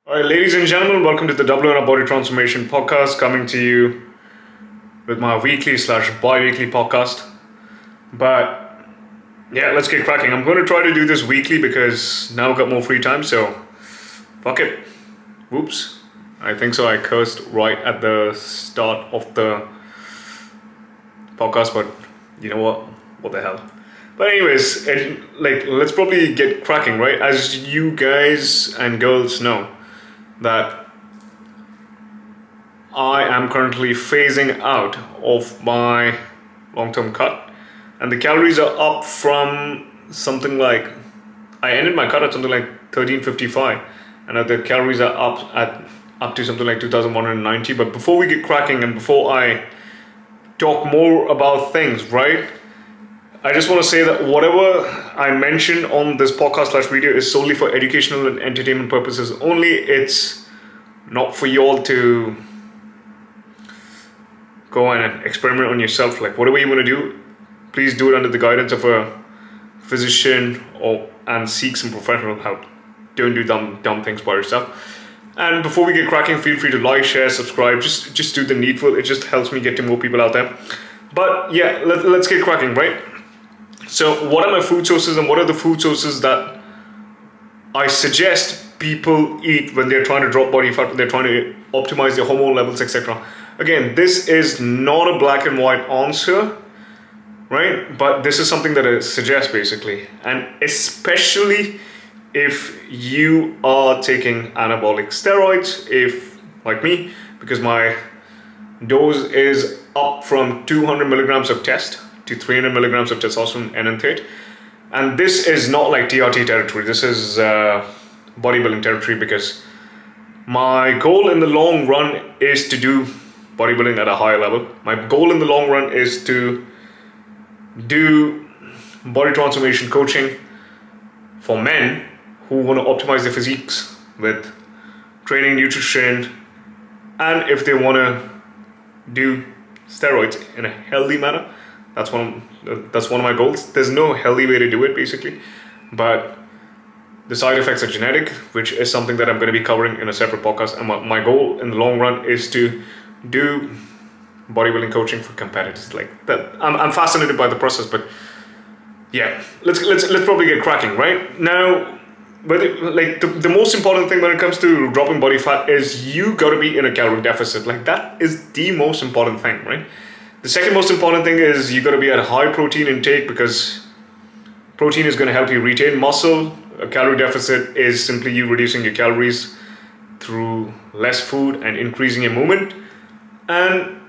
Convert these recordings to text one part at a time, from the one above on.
All right, ladies and gentlemen, welcome to the Double on a Body Transformation podcast, coming to you with my weekly slash bi-weekly podcast. But yeah, let's get cracking. I'm going to try to do this weekly because now I've got more free time, so fuck it. Whoops. I think so. I cursed right at the start of the podcast, but you know what? What the hell? But anyways, let's probably get cracking, right? As you guys and girls know, that I am currently phasing out of my long-term cut, and the calories are up from something like, I ended my cut at something like 1355, and the calories are up to something like 2190. But before we get cracking and before I talk more about things, right, I just want to say that whatever I mention on this podcast slash video is solely for educational and entertainment purposes only. It's not for you all to go and experiment on yourself. Like, whatever you want to do, please do it under the guidance of a physician and seek some professional help. Don't do dumb things by yourself. And before we get cracking, feel free to like, share, subscribe. Just do the needful. It just helps me get to more people out there. But yeah, let's get cracking, right? So what are my food sources, and what are the food sources that I suggest people eat when they're trying to drop body fat, when they're trying to optimize their hormone levels, etc. Again, this is not a black and white answer, right? But this is something that I suggest basically. And especially if you are taking anabolic steroids, if like me, because my dose is up from 200 milligrams of test to 300 milligrams of testosterone enanthate. And this is not like TRT territory. This is bodybuilding territory, because my goal in the long run is to do bodybuilding at a higher level. My goal in the long run is to do body transformation coaching for men who want to optimize their physiques with training, nutrition, and if they want to do steroids in a healthy manner. That's one of my goals. There's no healthy way to do it basically, but the side effects are genetic, which is something that I'm going to be covering in a separate podcast. And my goal in the long run is to do bodybuilding coaching for competitors like that. I'm fascinated by the process, but yeah, let's probably get cracking right now. But the most important thing when it comes to dropping body fat is you got to be in a calorie deficit. Like, that is the most important thing, right? The second most important thing is you got to be at a high protein intake, because protein is going to help you retain muscle. A calorie deficit is simply you reducing your calories through less food and increasing your movement, and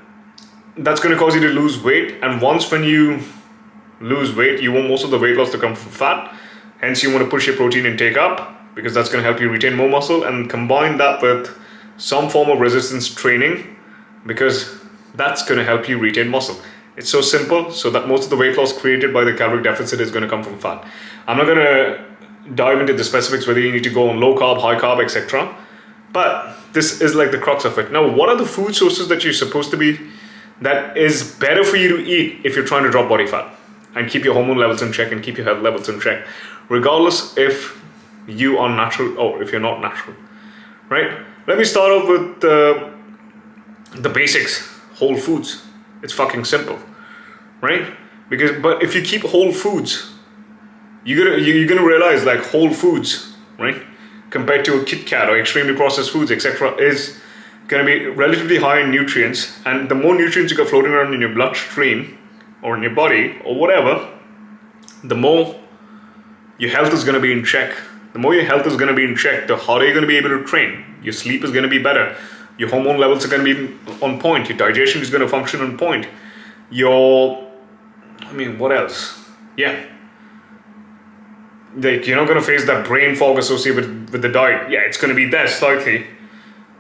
that's going to cause you to lose weight. And when you lose weight, you want most of the weight loss to come from fat. Hence, you want to push your protein intake up, because that's going to help you retain more muscle, and combine that with some form of resistance training, because that's going to help you retain muscle. It's so simple, so that most of the weight loss created by the calorie deficit is going to come from fat. I'm not going to dive into the specifics whether you need to go on low carb, high carb, etc. But this is like the crux of it. Now, what are the food sources that you're supposed to be, that is better for you to eat if you're trying to drop body fat and keep your hormone levels in check and keep your health levels in check, regardless if you are natural or if you're not natural, right? Let me start off with the basics. Whole foods. It's fucking simple, right? But if you keep whole foods, you're gonna realize, like, whole foods, right, compared to a Kit Kat or extremely processed foods, etc., is gonna be relatively high in nutrients. And the more nutrients you got floating around in your bloodstream or in your body or whatever, the more your health is gonna be in check. The more your health is gonna be in check, the harder you're gonna be able to train. Your sleep is gonna be better. Your hormone levels are going to be on point. Your digestion is going to function on point. What else? Yeah. Like, you're not going to face that brain fog associated with the diet. Yeah, it's going to be there slightly,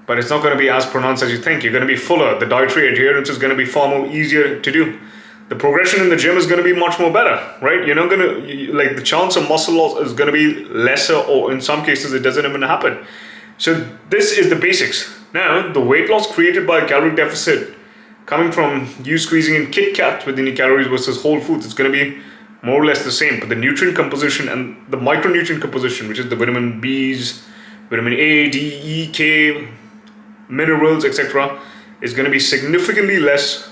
but it's not going to be as pronounced as you think. You're going to be fuller. The dietary adherence is going to be far more easier to do. The progression in the gym is going to be much more better, right? You're not going to, the chance of muscle loss is going to be lesser, or in some cases it doesn't even happen. So this is the basics. Now, the weight loss created by a calorie deficit coming from you squeezing in Kit Kat within your calories versus whole foods, it's going to be more or less the same. But the nutrient composition and the micronutrient composition, which is the vitamin B's, vitamin A, D, E, K, minerals, etc., is going to be significantly less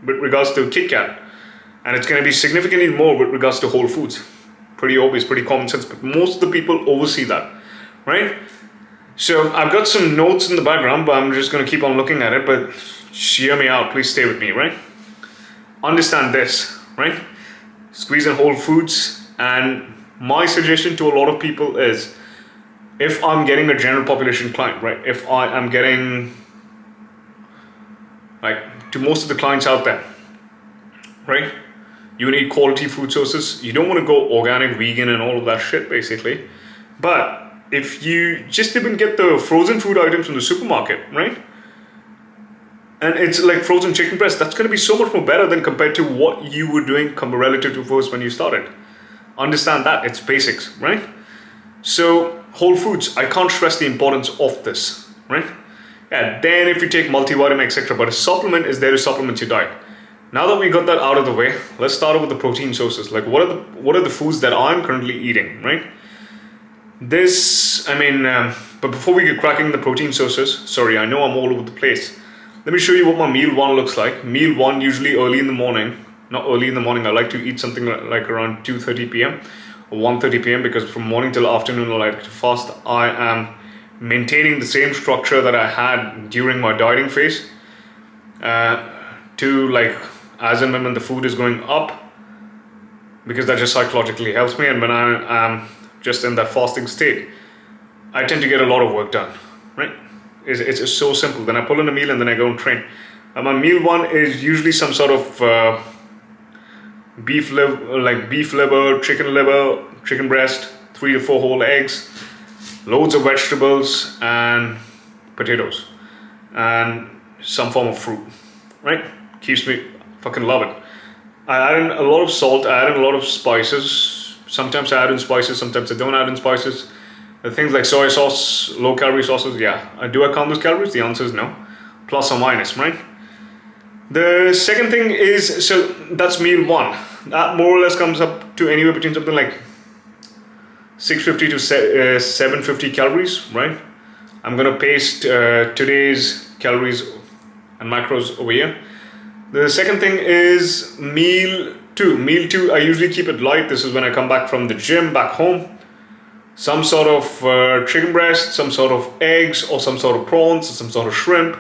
with regards to Kit Kat, and it's going to be significantly more with regards to whole foods. Pretty obvious, pretty common sense, but most of the people oversee that, right? So I've got some notes in the background, but I'm just going to keep on looking at it, but hear me out, please stay with me, right? Understand this, right? Squeeze in whole foods, and my suggestion to a lot of people is, if I'm getting a general population client, right? If I am getting, like, to most of the clients out there, right? You need quality food sources. You don't want to go organic, vegan, and all of that shit, basically. But if you just even get the frozen food items from the supermarket, right? And it's like frozen chicken breast, that's going to be so much more better than compared to what you were doing relative to first when you started. Understand that, it's basics, right? So whole foods, I can't stress the importance of this, right? Yeah, then if you take multivitamin, etc., but a supplement is there to supplement your diet. Now that we got that out of the way, let's start with the protein sources. Like, what are the foods that I'm currently eating, right? But before we get cracking the protein sources, sorry, I know I'm all over the place. Let me show you what my meal one looks like. Meal one, usually early in the morning. Not early in the morning, I like to eat something like around 2:30 p.m. or 1:30 p.m. because from morning till afternoon I like to fast. I am maintaining the same structure that I had during my dieting phase. To like, as and when the food is going up, because that just psychologically helps me, and when I am just in that fasting state, I tend to get a lot of work done, right? It's just so simple. Then I pull in a meal and then I go and train. And my meal one is usually some sort of beef liver, chicken breast, 3 to 4 whole eggs, loads of vegetables and potatoes, and some form of fruit, right? Keeps me, fucking love it. I add in a lot of salt, I add in a lot of spices. Sometimes I add in spices, sometimes I don't add in spices. Things like soy sauce, low calorie sauces, yeah. Do I count those calories? The answer is no. Plus or minus, right? The second thing is, so that's meal one. That more or less comes up to anywhere between something like 650 to 750 calories, right? I'm gonna paste today's calories and macros over here. The second thing is meal two. Meal two, I usually keep it light. This is when I come back from the gym, back home. Some sort of chicken breast, some sort of eggs, or some sort of prawns, or some sort of shrimp,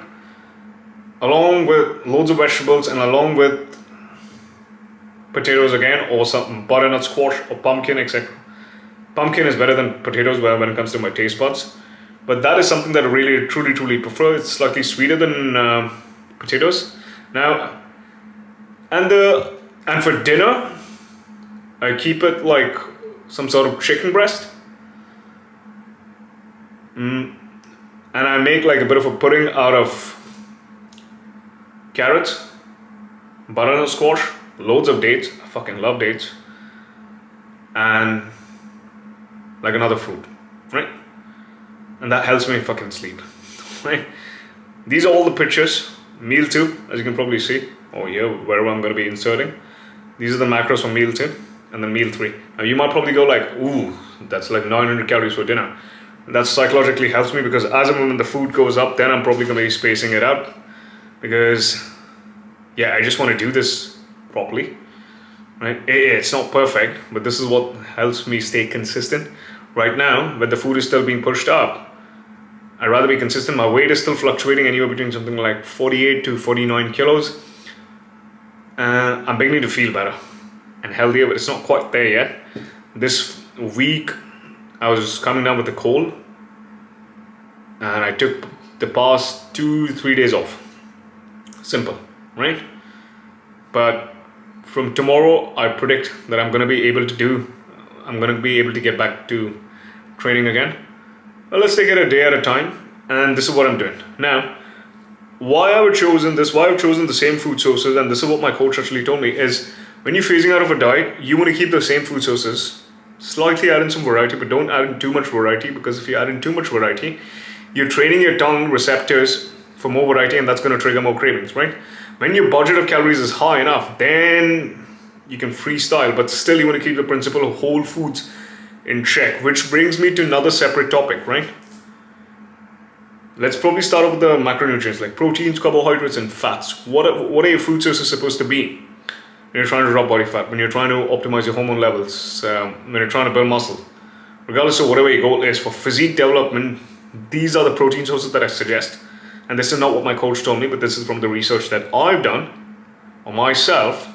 along with loads of vegetables, and along with potatoes again, or some butternut squash or pumpkin, etc. Pumpkin is better than potatoes when it comes to my taste buds, but that is something that I really truly prefer. It's slightly sweeter than potatoes. Now, and for dinner, I keep it like some sort of chicken breast. And I make like a bit of a pudding out of carrots, butternut squash, loads of dates. I fucking love dates. And like another fruit, right? And that helps me fucking sleep, right? These are all the pictures. Meal two, as you can probably see, or here, wherever I'm going to be inserting. These are the macros for meal two, and then meal three. Now you might probably go like, ooh, that's like 900 calories for dinner. That psychologically helps me because as and when the food goes up, then I'm probably going to be spacing it out, because yeah, I just want to do this properly, right? It's not perfect, but this is what helps me stay consistent. Right now, when the food is still being pushed up, I'd rather be consistent. My weight is still fluctuating anywhere between something like 48 to 49 kilos. I'm beginning to feel better and healthier, but it's not quite there yet. This week, I was coming down with a cold, and I took the past 2-3 days off. Simple, right? But from tomorrow, I predict that I'm going to be able to get back to training again. Well, let's take it a day at a time, and this is what I'm doing. Now, why I've chosen the same food sources, and this is what my coach actually told me, is when you're phasing out of a diet, you want to keep the same food sources, slightly add in some variety, but don't add in too much variety, because if you add in too much variety, you're training your tongue receptors for more variety, and that's going to trigger more cravings, right? When your budget of calories is high enough, then you can freestyle, but still you want to keep the principle of whole foods in check, which brings me to another separate topic, right? Let's probably start off with the macronutrients like proteins, carbohydrates, and fats. What are your food sources supposed to be when you're trying to drop body fat, when you're trying to optimize your hormone levels, when you're trying to build muscle? Regardless of whatever your goal is for physique development, these are the protein sources that I suggest. And this is not what my coach told me, but this is from the research that I've done on myself,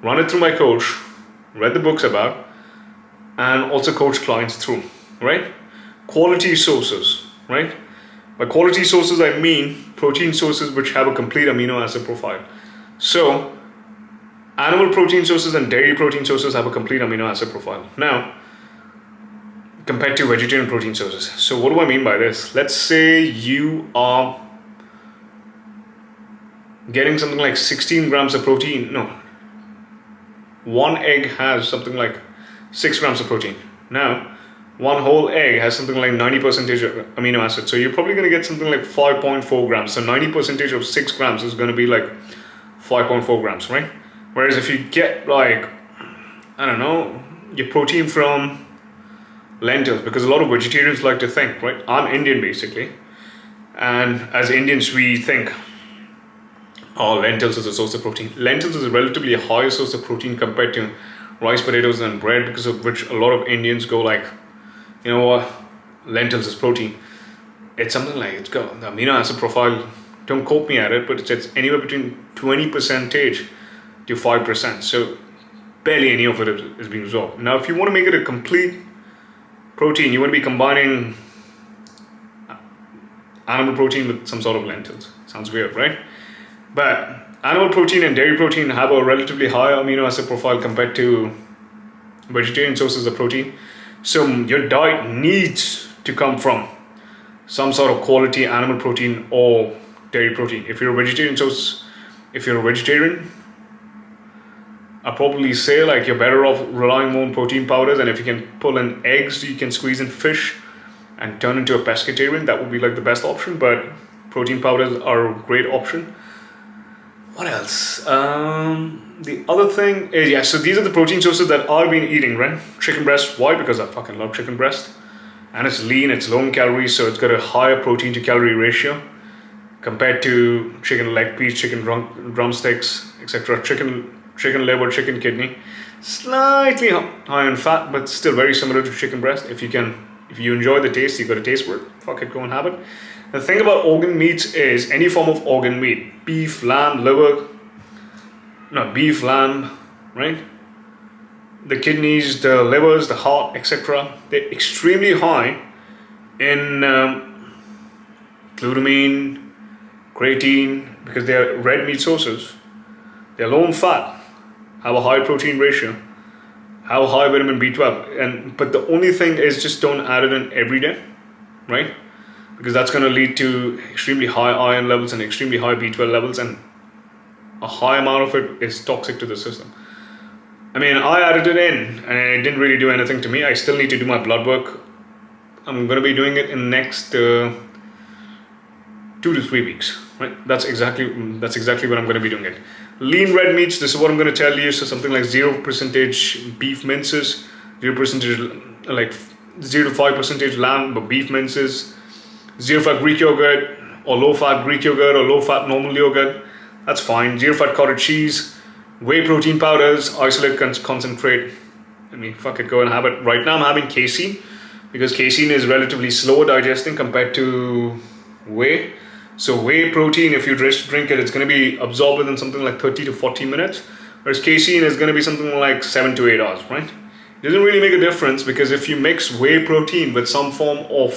run it through my coach, read the books about, and also coach clients through, right? Quality sources, right? By quality sources, I mean protein sources which have a complete amino acid profile. So, animal protein sources and dairy protein sources have a complete amino acid profile. Now, compared to vegetarian protein sources. So what do I mean by this? Let's say you are getting something like 16 grams of protein. No, one egg has something like 6 grams of protein. Now, one whole egg has something like 90% amino acid. So you're probably going to get something like 5.4 grams. So 90% of 6 grams is going to be like 5.4 grams, right? Whereas if you get like, I don't know, your protein from lentils, because a lot of vegetarians like to think, right? I'm Indian basically, and as Indians we think, oh, lentils is a source of protein. Lentils is a relatively higher source of protein compared to rice, potatoes, and bread, because of which a lot of Indians go like, you know what, lentils is protein. It's something like, it's got the amino acid profile, don't quote me at it, but it's anywhere between 20% to 5%. So barely any of it is being absorbed. Now, if you want to make it a complete protein, you want to be combining animal protein with some sort of lentils. Sounds weird, right? But animal protein and dairy protein have a relatively high amino acid profile compared to vegetarian sources of protein. So your diet needs to come from some sort of quality animal protein or dairy protein. If you're a vegetarian I'd probably say like you're better off relying more on protein powders, and if you can pull in eggs, you can squeeze in fish and turn into a pescatarian, that would be like the best option. But protein powders are a great option. What else? The other thing is, yeah, so these are the protein sources that I've been eating, right? Chicken breast. Why? Because I fucking love chicken breast. And it's lean, it's low in calories, so it's got a higher protein to calorie ratio compared to chicken leg piece, chicken drumsticks, etc. Chicken liver, chicken kidney. Slightly high in fat, but still very similar to chicken breast. If you enjoy the taste, you got a taste for it, fuck it, go and have it. The thing about organ meats is any form of organ meat, beef, lamb, right? The kidneys, the livers, the heart, etc. They're extremely high in glutamine, creatine, because they're red meat sources. They're low in fat, have a high protein ratio, have high vitamin B12, but the only thing is just don't add it in every day, right? Because that's going to lead to extremely high iron levels and extremely high B12 levels, and a high amount of it is toxic to the system. I mean, I added it in and it didn't really do anything to me. I still need to do my blood work. I'm going to be doing it in the next 2 to 3 weeks, right? That's exactly what I'm going to be doing it. Lean red meats, this is what I'm going to tell you. So something like 0% beef minces, 0% like 0 to 5% lamb but beef minces, 0 fat Greek yogurt or low fat Greek yogurt or low fat normal yogurt, that's fine. 0 fat cottage cheese, whey protein powders, isolate concentrate. I mean, fuck it, go and have it. Right now I'm having casein because casein is relatively slower digesting compared to whey. So whey protein, if you drink it, it's going to be absorbed within something like 30 to 40 minutes. Whereas casein is going to be something like 7 to 8 hours, right? It doesn't really make a difference, because if you mix whey protein with some form of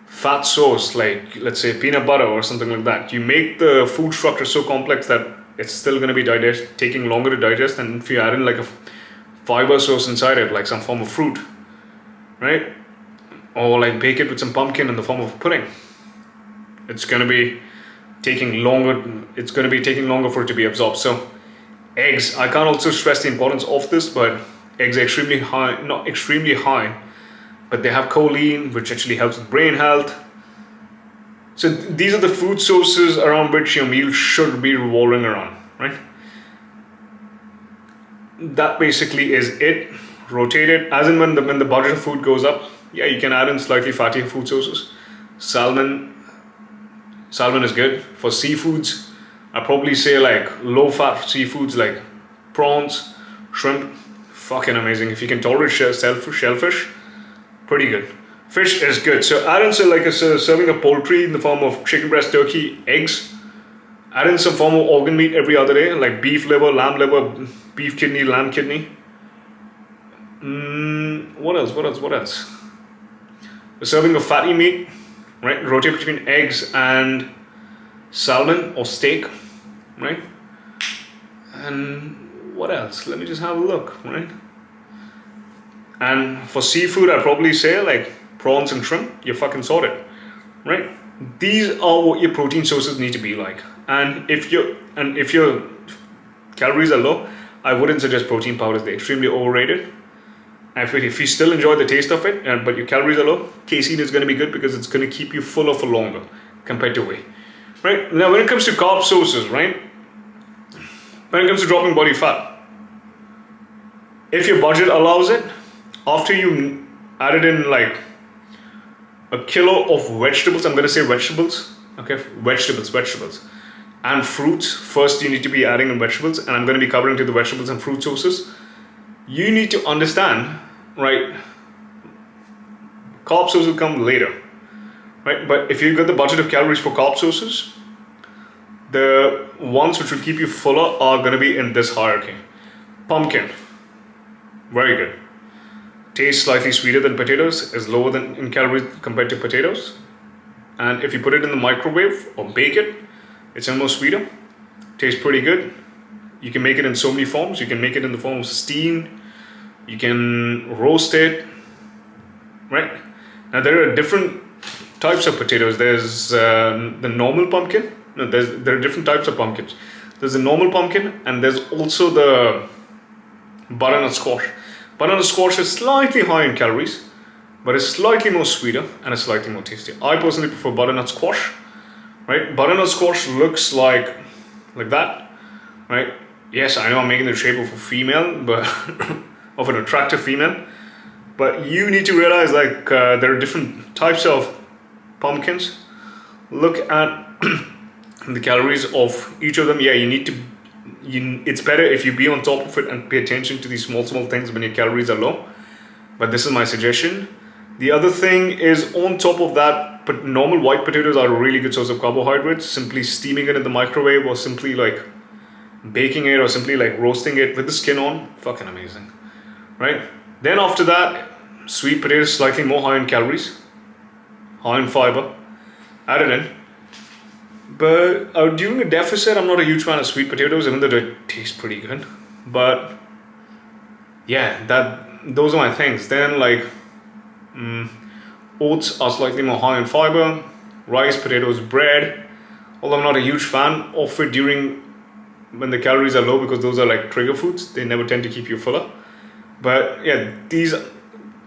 fat source, like let's say peanut butter or something like that, you make the food structure so complex that it's still going to be taking longer to digest. And if you add in like a fiber source inside it, like some form of fruit, right? Or like bake it with some pumpkin in the form of pudding, it's going to be taking longer. It's going to be taking longer for it to be absorbed. So eggs, I can't also stress the importance of this, but eggs are extremely high, not extremely high, but they have choline, which actually helps with brain health. So these are the food sources around which your meal should be revolving around, right? That basically is it. Rotate it as and when the budget of food goes up. Yeah, you can add in slightly fattier food sources, Salmon is good. For seafoods, I probably say like low fat seafoods like prawns, shrimp, fucking amazing. If you can tolerate shellfish, pretty good. Fish is good. So add in like a serving of poultry in the form of chicken breast, turkey, eggs. Add in some form of organ meat every other day, like beef liver, lamb liver, beef kidney, lamb kidney. What else? A serving of fatty meat, right? Rotate between eggs and salmon or steak, right? And what else? Let me just have a look, right? And for seafood, I'd probably say like prawns and shrimp, you're fucking sorted, right? These are what your protein sources need to be like. And if your calories are low, I wouldn't suggest protein powders. They're extremely overrated. And if you still enjoy the taste of it, but your calories are low, casein is going to be good because it's going to keep you fuller for longer compared to whey. Right? Now, when it comes to carb sources, right? When it comes to dropping body fat, if your budget allows it, after you added in like a kilo of vegetables, I'm going to say vegetables, okay? Vegetables. And fruits, first you need to be adding in vegetables, and I'm going to be covering to the vegetables and fruit sources. You need to understand, right? Carb sources will come later, right? But if you've got the budget of calories for carb sources, the ones which will keep you fuller are going to be in this hierarchy. Pumpkin, very good. Tastes slightly sweeter than potatoes, is lower than in calories compared to potatoes. And if you put it in the microwave or bake it, it's almost sweeter. Tastes pretty good. You can make it in so many forms. You can make it in the form of steamed. You can roast it, right? Now there are different types of potatoes. There's the normal pumpkin. No, there are different types of pumpkins. There's the normal pumpkin, and there's also the butternut squash. Butternut squash is slightly high in calories, but it's slightly more sweeter and it's slightly more tasty. I personally prefer butternut squash, right? Butternut squash looks like that, right? Yes, I know I'm making the shape of a female, but of an attractive female, but you need to realize like there are different types of pumpkins. Look at the calories of each of them. Yeah, it's better if you be on top of it and pay attention to these small things when your calories are low. But this is my suggestion. The other thing is, on top of that, but normal white potatoes are a really good source of carbohydrates. Simply steaming it in the microwave, or simply like baking it, or simply like roasting it with the skin on, fucking amazing, right? Then after that, sweet potatoes, slightly more high in calories, high in fiber, add it in. But during a deficit, I'm not a huge fan of sweet potatoes, even though they taste pretty good. But yeah, those are my things. Then like oats are slightly more high in fiber, rice, potatoes, bread. Although I'm not a huge fan of it during when the calories are low, because those are like trigger foods. They never tend to keep you fuller. But yeah, these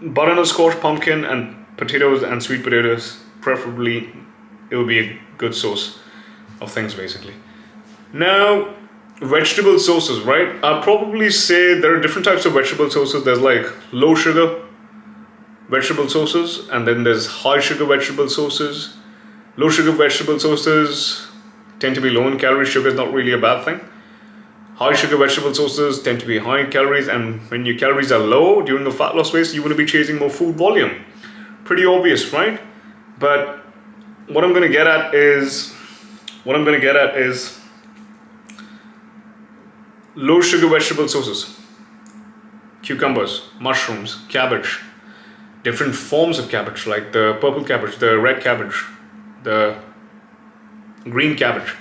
butternut squash, pumpkin, and potatoes and sweet potatoes, preferably, it would be a good source of things basically. Now, vegetable sources, right? I'll probably say there are different types of vegetable sources. There's like low sugar vegetable sources, and then there's high sugar vegetable sources. Low sugar vegetable sources tend to be low in calories. Sugar is not really a bad thing. High sugar vegetable sources tend to be high in calories, and when your calories are low during a fat loss phase, you want to be chasing more food volume. Pretty obvious, right? But what I'm going to get at is low sugar vegetable sources. Cucumbers, mushrooms, cabbage, different forms of cabbage like the purple cabbage, the red cabbage, the green cabbage,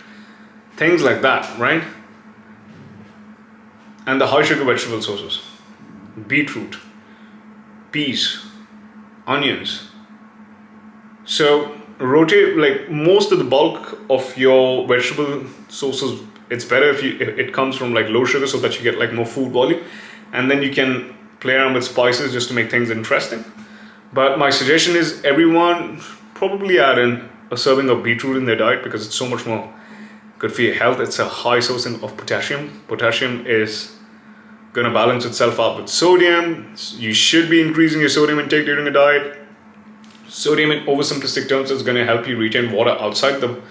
things like that, right? And the high sugar vegetable sources, beetroot, peas, onions. So rotate, like most of the bulk of your vegetable sources, it's better if it comes from like low sugar, so that you get like more food volume, and then you can play around with spices just to make things interesting. But my suggestion is everyone probably add in a serving of beetroot in their diet, because it's so much more good for your health. It's a high source of potassium. Potassium is going to balance itself out with sodium. You should be increasing your sodium intake during a diet. Sodium, in oversimplistic terms, is going to help you retain water outside the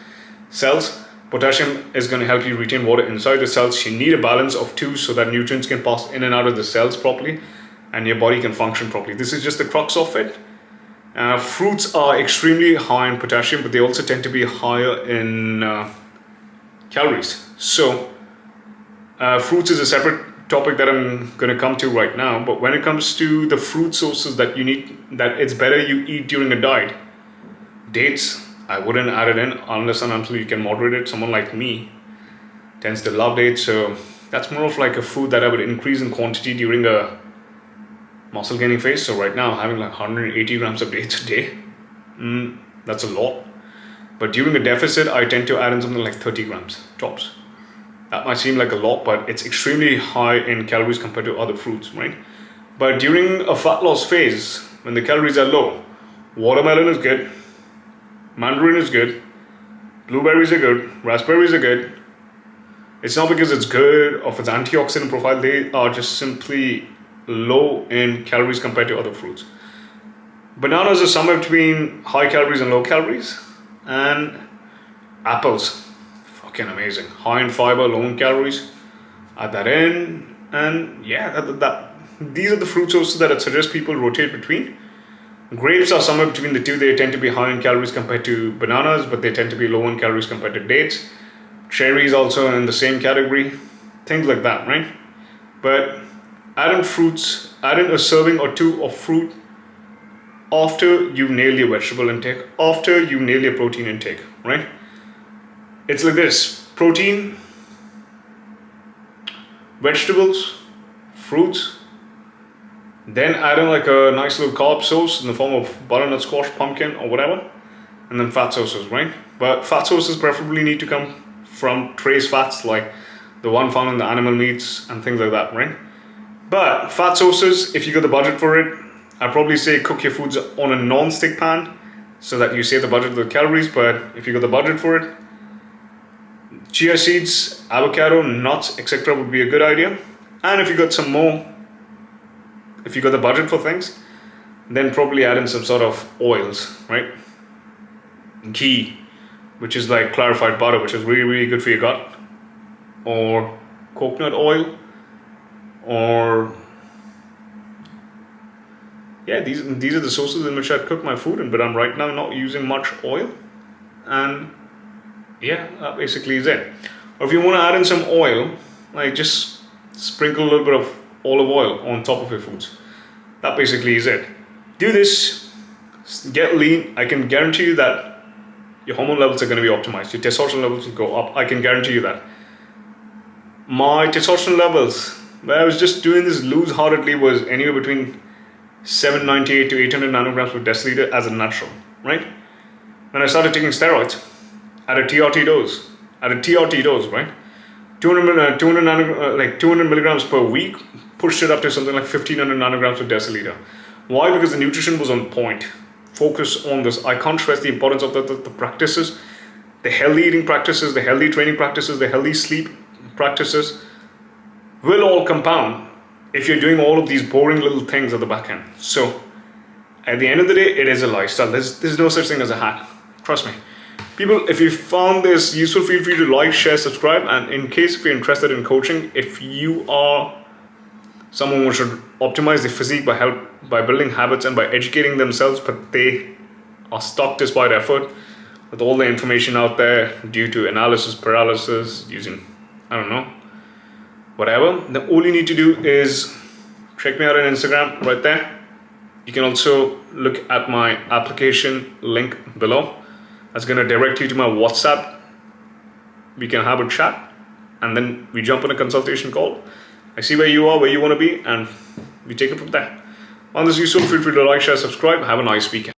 cells. Potassium is going to help you retain water inside the cells. You need a balance of two so that nutrients can pass in and out of the cells properly and your body can function properly. This is just the crux of it. Fruits are extremely high in potassium, but they also tend to be higher in calories. So fruits is a separate topic that I'm going to come to right now. But when it comes to the fruit sources that you need, that it's better you eat during a diet, dates, I wouldn't add it in unless and until you can moderate it. Someone like me tends to love dates, so that's more of like a food that I would increase in quantity during a muscle gaining phase. So right now, having like 180 grams of dates a day, that's a lot. But during a deficit, I tend to add in something like 30 grams tops. That might seem like a lot, but it's extremely high in calories compared to other fruits, right? But during a fat loss phase, when the calories are low, watermelon is good, mandarin is good, blueberries are good, raspberries are good. It's not because it's good or if it's antioxidant profile, they are just simply low in calories compared to other fruits. Bananas are somewhere between high calories and low calories. And apples, fucking amazing. High in fiber, low in calories. Add that in, and yeah, these are the fruit sources that I'd suggest people rotate between. Grapes are somewhere between the two. They tend to be high in calories compared to bananas, but they tend to be low in calories compared to dates. Cherries also in the same category. Things like that, right? But add in fruits, add in a serving or two of fruit after you nail your vegetable intake, after you nail your protein intake, right? It's like this: protein, vegetables, fruits, then add in like a nice little carb source in the form of butternut squash, pumpkin, or whatever, and then fat sources, right? But fat sources preferably need to come from trace fats like the one found in the animal meats and things like that, right? But fat sources, if you got the budget for it, I'd probably say cook your foods on a non-stick pan so that you save the budget of the calories. But if you got the budget for it, chia seeds, avocado, nuts, etc. would be a good idea. And if you got some more, if you got the budget for things, then probably add in some sort of oils, right? Ghee, which is like clarified butter, which is really, really good for your gut, or coconut oil, or yeah, these are the sources in which I cook my food in, but I'm right now not using much oil, and yeah, that basically is it. Or if you want to add in some oil, like just sprinkle a little bit of olive oil on top of your foods. That basically is it. Do this, get lean. I can guarantee you that your hormone levels are going to be optimized. Your testosterone levels will go up. I can guarantee you that. My testosterone levels, when I was just doing this loose-heartedly, was anywhere between 798 to 800 nanograms per deciliter as a natural, right? When I started taking steroids at a TRT dose, right? 200 milligrams per week, pushed it up to something like 1500 nanograms per deciliter. Why? Because the nutrition was on point. Focus on this. I can't stress the importance of the practices, the healthy eating practices, the healthy training practices, the healthy sleep practices will all compound if you're doing all of these boring little things at the back end. So at the end of the day, it is a lifestyle. There's no such thing as a hack. Trust me. People, if you found this useful, feel free to like, share, subscribe. And in case if you're interested in coaching, if you are someone who should optimize their physique by building habits and by educating themselves, but they are stuck despite effort with all the information out there due to analysis paralysis, using, I don't know, whatever, then all you need to do is check me out on Instagram right there. You can also look at my application link below. That's going to direct you to my WhatsApp. We can have a chat and then we jump on a consultation call. I see where you are, where you want to be, and we take it from there. On this useful, feel free to like, share, subscribe. Have a nice weekend.